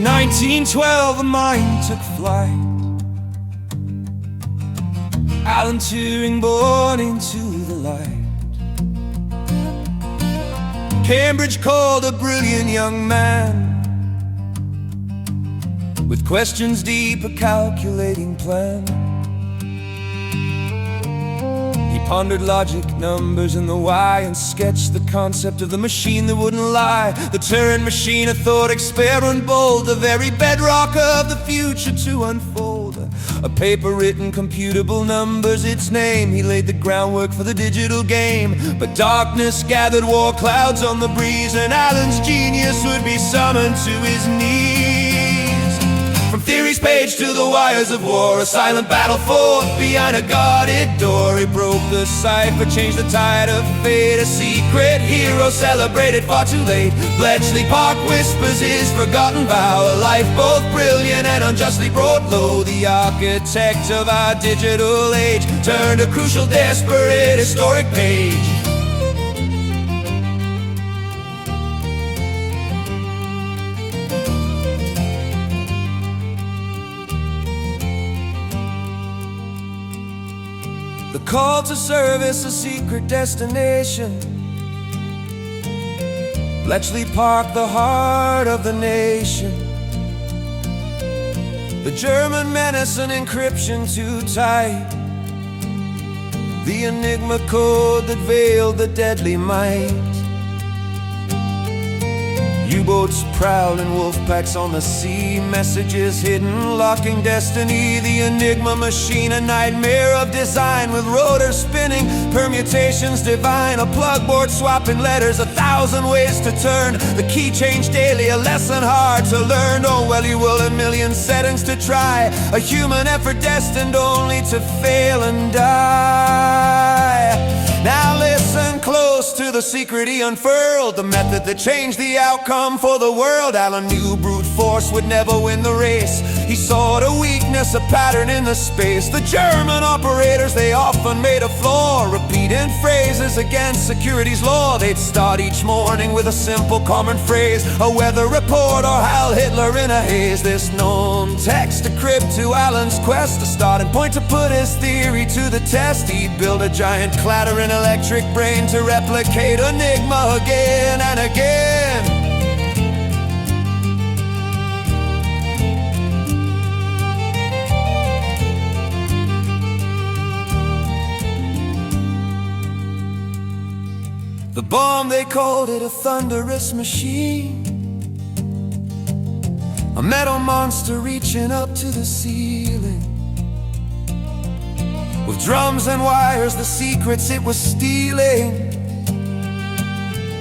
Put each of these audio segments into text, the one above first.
1912 a mind took flight. Alan Turing born into the light. Cambridge called a brilliant young man with questions deep, a calculating plan. He pondered logic, numbers, and the why, and sketched the concept of the machine that wouldn't lie. The Turing machine, a thought experiment bold, the very bedrock of the future to unfold. A paper written, computable numbers, its name. He laid the groundwork for the digital game. But darkness gathered war clouds on the breeze, and Alan's genius would be summoned to his knees. From theory's page to the wires of war, a silent battle fought behind a guarded door. He broke the cipher, changed the tide of fate. A secret hero celebrated far too late. Bletchley Park whispers his forgotten vow, a life both brilliant and unjustly brought low. The architect of our digital age turned a crucial, desperate, historic page. The call to service, a secret destination. Bletchley Park, the heart of the nation. The German menace, an encryption too tight. The Enigma code that veiled the deadly might. U-boats prowling, wolf packs on the sea, messages hidden, locking destiny. The Enigma machine, a nightmare of design, with rotors spinning, permutations divine. A plugboard swapping letters, 1,000 ways to turn. The key changed daily, a lesson hard to learn. Oh well, you will a million settings to try. A human effort destined only to fail and die. Now listen close to the secret he unfurled, the method that changed the outcome for the world. Alan knew brute force would never win the race. He sought a weakness, a pattern in the space. The German operators, they often made a flaw, repeating phrases against security's law. They'd start each morning with a simple common phrase, a weather report or Heil Hitler in a haze. This known text a crypt to Alan's quest, a starting point to put his theory to the test. He'd build a giant clattering electric brain to replicate Enigma again and again. The bomb, they called it a thunderous machine, a metal monster reaching up to the ceiling. With drums and wires, the secrets it was stealing.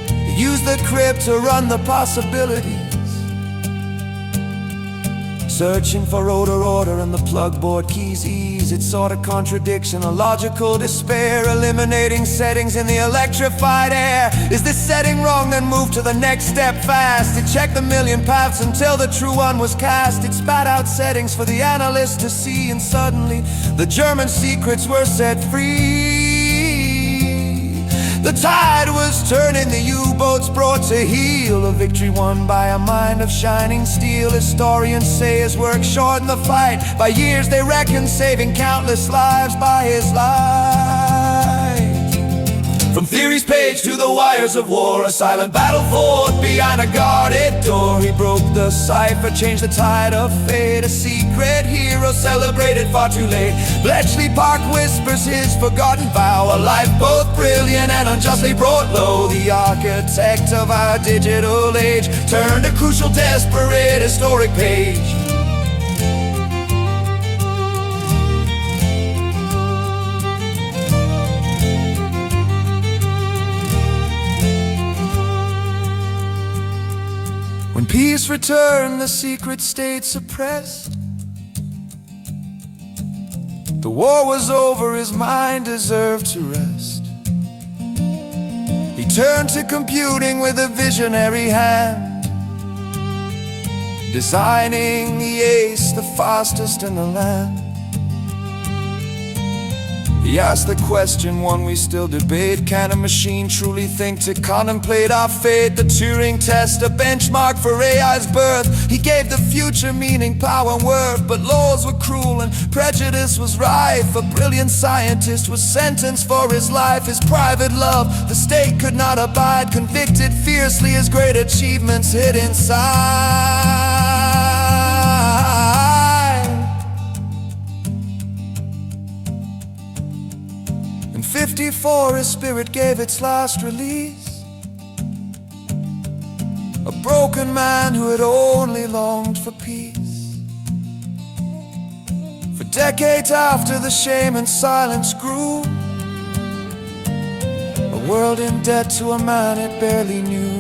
It used the crypt to run the possibilities, searching for order and the plugboard keys ease. It sought a contradiction, a logical despair, eliminating settings in the electrified air. Is this setting wrong? Then move to the next step fast. It checked the million paths until the true one was cast. It spat out settings for the analyst to see, and suddenly the German secrets were set free. The tide was turning, the U-boats brought to heel. A victory won by a mind of shining steel. Historians say his work shortened the fight by years, they reckon, saving countless lives by his light. From theory's page to the wires of war, a silent battle fought behind a guarded door. He broke the cipher, changed the tide of fate. A secret hero celebrated far too late. Bletchley Park whispers his forgotten vow, a life both brilliant and unjustly brought low. The architect of our digital age turned a crucial, desperate, historic page. When peace returned, the secret state suppressed. The war was over, his mind deserved to rest. He turned to computing with a visionary hand, designing the ace, the fastest in the land. He asked the question, one we still debate: can a machine truly think to contemplate our fate? The Turing test, a benchmark for AI's birth. He gave the future meaning, power and worth. But laws were cruel and prejudice was rife. A brilliant scientist was sentenced for his life. His private love the state could not abide, convicted fiercely, his great achievements hid inside. In 54 his spirit gave its last release, a broken man who had only longed for peace. For decades after the shame and silence grew, a world in debt to a man it barely knew.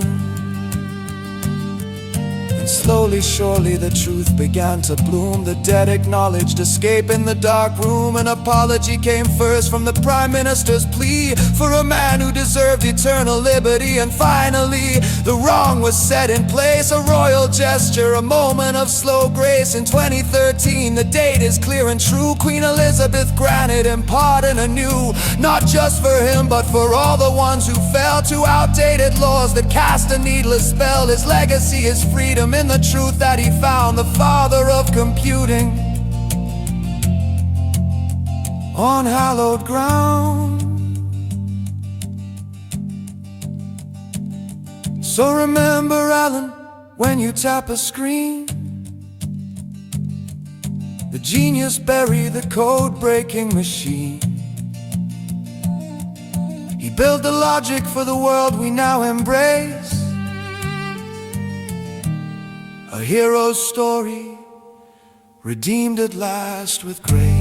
And slowly, surely, the truth began to bloom. The dead acknowledged escape in the dark room. An apology came first from the Prime Minister's plea for a man who deserved eternal liberty. And finally, the wrong was set in place, a royal gesture, a moment of slow grace. In 2013, the date is clear and true. Queen Elizabeth granted him pardon anew, not just for him, but for all the ones who fell to outdated laws that cast a needless spell. His legacy is freedom in the truth that he found, the father of computing on hallowed ground. So remember, Alan, when you tap a screen, the genius buried the code-breaking machine. He built the logic for the world we now embrace, a hero's story redeemed at last with grace.